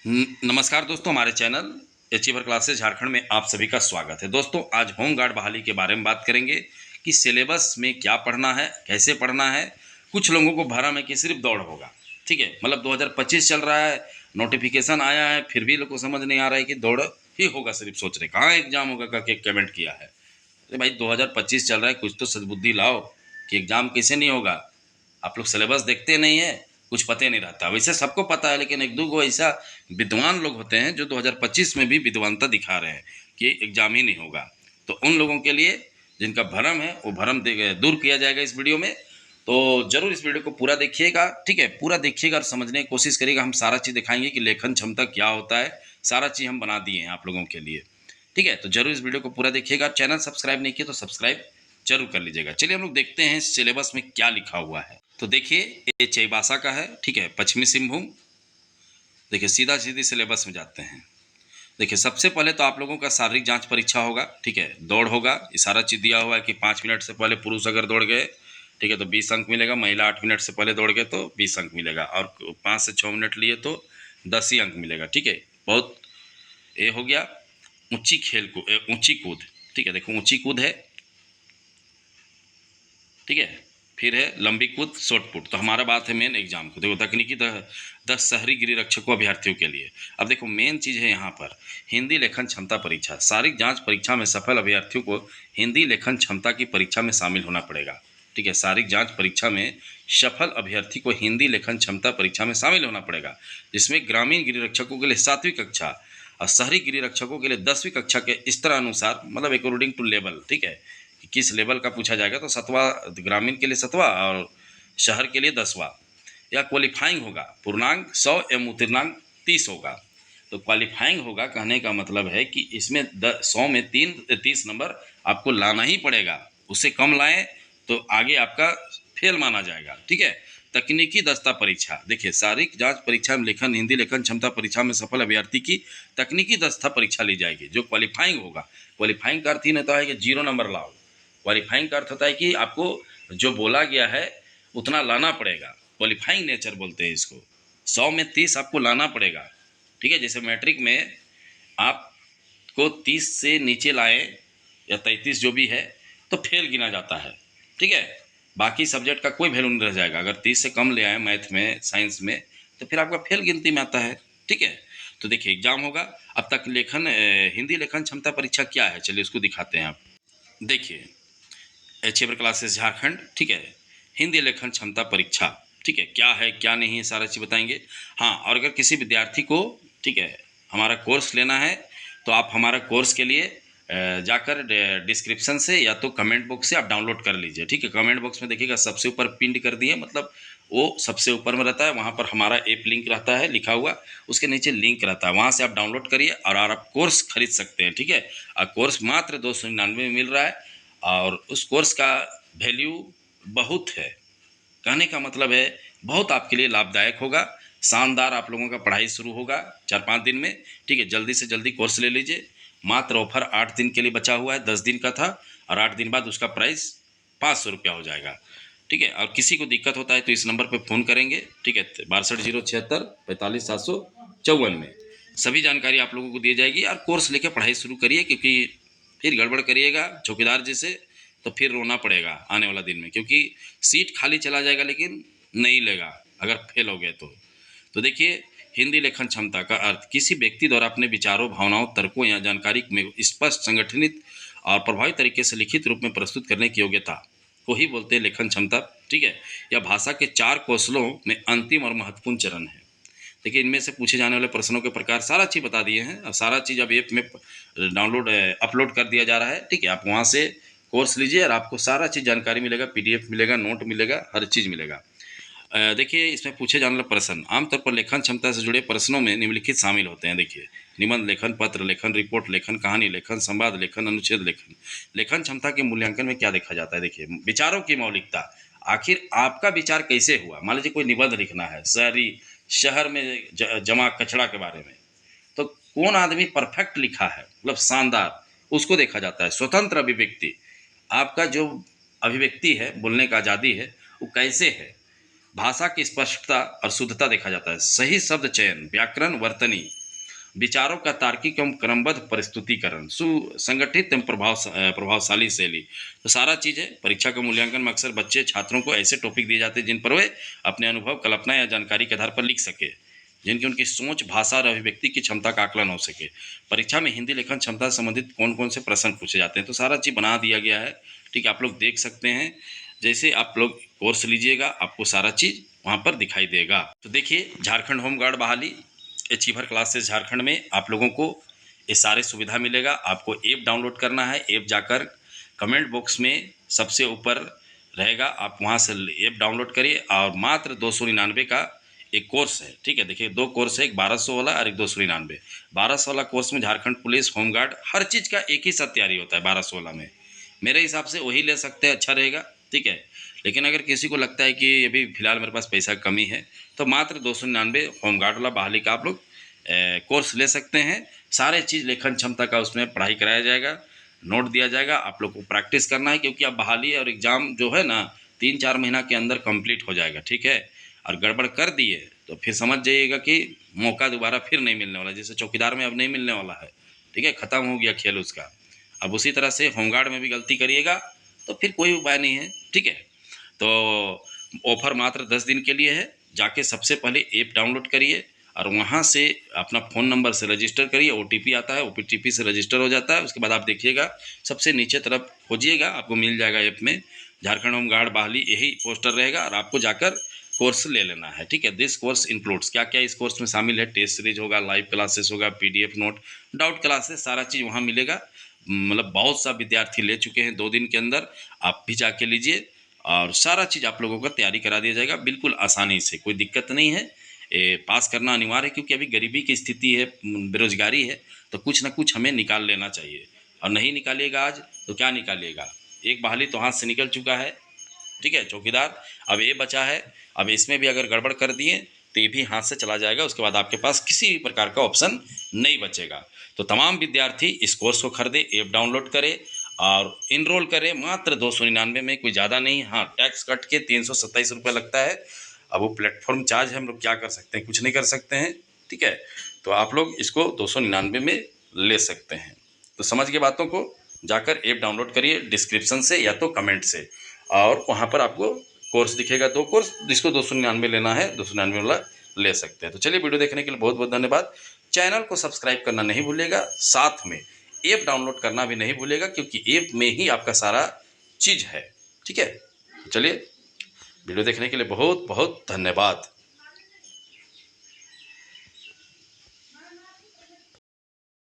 नमस्कार दोस्तों, हमारे चैनल अचीवर क्लासेस झारखंड में आप सभी का स्वागत है। दोस्तों, आज होमगार्ड बहाली के बारे में बात करेंगे कि सिलेबस में क्या पढ़ना है, कैसे पढ़ना है। कुछ लोगों को भरम है कि सिर्फ दौड़ होगा, ठीक है। मतलब 2025 चल रहा है, नोटिफिकेशन आया है, फिर भी लोग को समझ नहीं आ रहा है कि दौड़ ही होगा। सिर्फ सोच रहे कहाँ एग्जाम होगा करके कमेंट किया है। अरे भाई, 2025 चल रहा है, कुछ तो सद्बुद्धि लाओ कि एग्जाम कैसे नहीं होगा। आप लोग सिलेबस देखते नहीं है, कुछ पता नहीं रहता। वैसे सबको पता है, लेकिन एक दो गो ऐसा विद्वान लोग होते हैं जो 2025 में भी विद्वानता दिखा रहे हैं कि एग्जाम ही नहीं होगा। तो उन लोगों के लिए जिनका भ्रम है, वो भ्रम दूर किया जाएगा इस वीडियो में। तो जरूर इस वीडियो को पूरा देखिएगा, ठीक है। पूरा देखिएगा और समझने की कोशिश करिएगा। हम सारा चीज़ दिखाएंगे कि लेखन क्षमता क्या होता है। सारा चीज़ हम बना दिए हैं आप लोगों के लिए, ठीक है। तो जरूर इस वीडियो को पूरा देखिएगा। चैनल सब्सक्राइब नहीं किया तो सब्सक्राइब जरूर कर लीजिएगा। चलिए हम लोग देखते हैं सिलेबस में क्या लिखा हुआ है। तो देखिए, ये चाईबासा का है, ठीक है, पश्चिमी सिंहभूम। देखिए, सीधा सीधी सिलेबस में जाते हैं। देखिए, सबसे पहले तो आप लोगों का शारीरिक जांच परीक्षा होगा, ठीक है। दौड़ होगा, ये सारा चीज़ दिया हुआ है कि 5 मिनट से पहले पुरुष अगर दौड़ गए, ठीक है, तो 20 अंक मिलेगा। महिला 8 मिनट से पहले दौड़ गए तो 20 अंक मिलेगा, और 5 से 6 मिनट लिए तो 10 ही अंक मिलेगा, ठीक है। बहुत ये हो गया। ऊंची खेल को ऊंची कूद, ठीक है। देखो, ऊंची कूद है, ठीक है। फिर है लंबी कूद, शॉर्ट पुट। तो हमारा बात है मेन एग्जाम को। देखो, तकनीकी 10 शहरी गृह रक्षकों अभ्यर्थियों के लिए। अब देखो, मेन चीज़ है यहाँ पर हिंदी लेखन क्षमता परीक्षा। शारीरिक जांच परीक्षा में सफल अभ्यर्थियों को हिंदी लेखन क्षमता की परीक्षा में शामिल होना पड़ेगा, ठीक है। शारीरिक जांच परीक्षा में सफल अभ्यर्थी को हिंदी लेखन क्षमता परीक्षा में शामिल होना पड़ेगा, जिसमें ग्रामीण गृह रक्षकों के लिए 7वीं कक्षा और शहरी गृह रक्षकों के लिए 10वीं कक्षा के स्तर अनुसार, मतलब अकॉर्डिंग टू लेवल, ठीक है, कि किस लेवल का पूछा जाएगा। तो 7वां ग्रामीण के लिए 7वां और शहर के लिए 10वां। या क्वालिफाइंग होगा, पूर्णांक 100 एवं उत्तीर्णांक 30 होगा। तो क्वालिफाइंग होगा कहने का मतलब है कि इसमें 100 में 30 नंबर आपको लाना ही पड़ेगा। उससे कम लाएं तो आगे आपका फेल माना जाएगा, ठीक है। तकनीकी दस्ता परीक्षा। देखिए, शारीरिक जांच परीक्षा में लेखन हिंदी लेखन क्षमता परीक्षा में सफल अभ्यर्थी की तकनीकी दस्ता परीक्षा ली जाएगी, जो क्वालिफाइंग होगा। क्वालिफाइंग का अर्थ ही नहीं होता है कि 0 नंबर लाओ। क्वालिफाइंग का अर्थ होता है कि आपको जो बोला गया है उतना लाना पड़ेगा। क्वालिफाइंग नेचर बोलते हैं इसको। 100 में 30 आपको लाना पड़ेगा, ठीक है। जैसे मैट्रिक में आपको 30 से नीचे लाए या 33 जो भी है तो फेल गिना जाता है, ठीक है। बाकी सब्जेक्ट का कोई वैल्यू नहीं रह जाएगा। अगर 30 से कम ले आए मैथ में, साइंस में, तो फिर आपका फेल गिनती में आता है, ठीक है। तो देखिए, एग्जाम होगा। अब तक हिंदी लेखन क्षमता परीक्षा क्या है, चलिए उसको दिखाते हैं। आप देखिए, अचीवर क्लासेस झारखंड, ठीक है, हिंदी लेखन क्षमता परीक्षा, ठीक है। क्या है क्या नहीं है सारा चीज़ बताएंगे। हाँ, और अगर किसी विद्यार्थी को, ठीक है, हमारा कोर्स लेना है तो आप हमारा कोर्स के लिए जाकर डिस्क्रिप्शन से या तो कमेंट बॉक्स से आप डाउनलोड कर लीजिए, ठीक है। कमेंट बॉक्स में देखिएगा सबसे ऊपर पिंड कर दिए, मतलब वो सबसे ऊपर में रहता है। वहाँ पर हमारा ऐप लिंक रहता है लिखा हुआ, उसके नीचे लिंक रहता है, वहाँ से आप डाउनलोड करिए और आप कोर्स खरीद सकते हैं, ठीक है। और कोर्स मात्र 299 में मिल रहा है, और उस कोर्स का वैल्यू बहुत है। कहने का मतलब है बहुत आपके लिए लाभदायक होगा। शानदार आप लोगों का पढ़ाई शुरू होगा 4-5 दिन में, ठीक है। जल्दी से जल्दी कोर्स ले लीजिए। मात्र ऑफर 8 दिन के लिए बचा हुआ है, 10 दिन का था, और 8 दिन बाद उसका प्राइस 500 रुपया हो जाएगा, ठीक है। और किसी को दिक्कत होता है तो इस नंबर पर फ़ोन करेंगे, ठीक है, 62 076 45 754 में सभी जानकारी आप लोगों को दी जाएगी। और कोर्स लेके पढ़ाई शुरू करिए, क्योंकि फिर गड़बड़ करिएगा चौकीदार जैसे तो फिर रोना पड़ेगा आने वाला दिन में, क्योंकि सीट खाली चला जाएगा लेकिन नहीं लेगा अगर फेल हो गए तो देखिए, हिंदी लेखन क्षमता का अर्थ किसी व्यक्ति द्वारा अपने विचारों, भावनाओं, तर्कों या जानकारी में स्पष्ट, संगठित और प्रभावी तरीके से लिखित रूप में प्रस्तुत करने की योग्यता को ही बोलते हैं लेखन क्षमता, ठीक है। यह भाषा के 4 कौशलों में अंतिम और महत्वपूर्ण चरण है। देखिए, इनमें से पूछे जाने वाले प्रश्नों के प्रकार सारा चीज़ बता दिए हैं, और सारा चीज़ अब ऐप में डाउनलोड अपलोड कर दिया जा रहा है, ठीक है। आप वहाँ से कोर्स लीजिए और आपको सारा चीज़ जानकारी मिलेगा, पीडीएफ मिलेगा, नोट मिलेगा, हर चीज़ मिलेगा। देखिए, इसमें पूछे जाने वाले प्रश्न आमतौर पर लेखन क्षमता से जुड़े प्रश्नों में निम्नलिखित शामिल होते हैं। देखिए, निबंध लेखन, पत्र लेखन, रिपोर्ट लेखन, कहानी लेखन, संवाद लेखन, अनुच्छेद लेखन। लेखन क्षमता के मूल्यांकन में क्या देखा जाता है। देखिए, विचारों की मौलिकता, आखिर आपका विचार कैसे हुआ। मान लीजिए कोई निबंध लिखना है शहर में जमा कचरा के बारे में, तो कौन आदमी परफेक्ट लिखा है, मतलब शानदार, उसको देखा जाता है। स्वतंत्र अभिव्यक्ति, आपका जो अभिव्यक्ति है, बोलने का आज़ादी है, वो कैसे है। भाषा की स्पष्टता और शुद्धता देखा जाता है, सही शब्द चयन, व्याकरण, वर्तनी, विचारों का तार्किक एवं क्रमबद्ध प्रस्तुतिकरण, सुसंगठित एवं प्रभावशाली शैली। तो सारा चीज़ है। परीक्षा के मूल्यांकन में अक्सर बच्चे छात्रों को ऐसे टॉपिक दिए जाते हैं जिन पर वे अपने अनुभव, कल्पना या जानकारी के आधार पर लिख सके, जिनकी उनकी सोच, भाषा और अभिव्यक्ति की क्षमता का आकलन हो सके। परीक्षा में हिंदी लेखन क्षमता से संबंधित कौन कौन से प्रश्न पूछे जाते हैं, तो सारा चीज़ बना दिया गया है। ठीक है, आप लोग देख सकते हैं। जैसे आप लोग कोर्स लीजिएगा, आपको सारा चीज़ वहाँ पर दिखाई देगा। तो देखिए, झारखंड होमगार्ड बहाली अचीवर क्लासेस झारखंड में आप लोगों को ये सारे सुविधा मिलेगा। आपको ऐप डाउनलोड करना है। ऐप जाकर कमेंट बॉक्स में सबसे ऊपर रहेगा, आप वहाँ से ऐप डाउनलोड करिए और मात्र 299 का एक कोर्स है। ठीक है, देखिए 2 कोर्स है, एक 1200 वाला और एक 299। 1200 वाला कोर्स में झारखंड पुलिस, होमगार्ड, हर चीज़ का एक ही साथ तैयारी होता है 1200 वाला में। मेरे हिसाब से वही ले सकते हैं, अच्छा रहेगा। ठीक है, लेकिन अगर किसी को लगता है कि अभी फ़िलहाल मेरे पास पैसा कमी है, तो मात्र 299 होमगार्ड वाला बहाली का आप लोग कोर्स ले सकते हैं। सारे चीज़ लेखन क्षमता का उसमें पढ़ाई कराया जाएगा, नोट दिया जाएगा। आप लोग को प्रैक्टिस करना है, क्योंकि अब बहाली और एग्ज़ाम जो है ना 3-4 महीना के अंदर कंप्लीट हो जाएगा। ठीक है, और गड़बड़ कर दिए तो फिर समझ जाइएगा कि मौका दोबारा फिर नहीं मिलने वाला, जैसे चौकीदार में अब नहीं मिलने वाला है। ठीक है, ख़त्म हो गया खेल उसका। अब उसी तरह से होमगार्ड में भी गलती करिएगा तो फिर कोई उपाय नहीं है। ठीक है, तो ऑफ़र मात्र 10 दिन के लिए है। जाके सबसे पहले ऐप डाउनलोड करिए और वहाँ से अपना फ़ोन नंबर से रजिस्टर करिए। ओटीपी आता है, ओटीपी से रजिस्टर हो जाता है। उसके बाद आप देखिएगा सबसे नीचे तरफ खोजिएगा, आपको मिल जाएगा ऐप में झारखंड होमगार्ड बहाली, यही पोस्टर रहेगा और आपको जाकर कोर्स ले लेना है। ठीक है, दिस कोर्स इंक्लूड्स, क्या क्या इस कोर्स में शामिल है, टेस्ट सीरीज होगा, लाइव क्लासेस होगा, पीडीएफ नोट, डाउट क्लासेस, सारा चीज़ वहाँ मिलेगा। मतलब बहुत सा विद्यार्थी ले चुके हैं 2 दिन के अंदर, आप भी जाके लीजिए और सारा चीज़ आप लोगों का तैयारी करा दिया जाएगा बिल्कुल आसानी से, कोई दिक्कत नहीं है। पास करना अनिवार्य है, क्योंकि अभी गरीबी की स्थिति है, बेरोजगारी है, तो कुछ ना कुछ हमें निकाल लेना चाहिए। और नहीं निकालिएगा आज तो क्या निकालिएगा। एक बहाली तो हाथ से निकल चुका है। ठीक है, चौकीदार अब ये बचा है। अब इसमें भी अगर गड़बड़ कर दिए तो ये भी हाथ से चला जाएगा। उसके बाद आपके पास किसी भी प्रकार का ऑप्शन नहीं बचेगा। तो तमाम विद्यार्थी इस कोर्स को खरीदे, ऐप डाउनलोड करें और इनरोल करें मात्र 299 में, कोई ज़्यादा नहीं। हाँ, टैक्स कट के 327 रुपये लगता है। अब वो प्लेटफॉर्म चार्ज है, हम लोग क्या कर सकते हैं, कुछ नहीं कर सकते हैं। ठीक है, तो आप लोग इसको 299 में ले सकते हैं। तो समझ गए बातों को। जाकर ऐप डाउनलोड करिए डिस्क्रिप्शन से या तो कमेंट से, और वहाँ पर आपको कोर्स दिखेगा, 2 कोर्स, जिसको 299 लेना है 299 वाला ले सकते हैं। तो चलिए, वीडियो देखने के लिए बहुत बहुत धन्यवाद। चैनल को सब्सक्राइब करना नहीं भूलिएगा, साथ में ऐप डाउनलोड करना भी नहीं भूलिएगा, क्योंकि ऐप में ही आपका सारा चीज़ है। ठीक है, तो चलिए, वीडियो देखने के लिए बहुत बहुत धन्यवाद।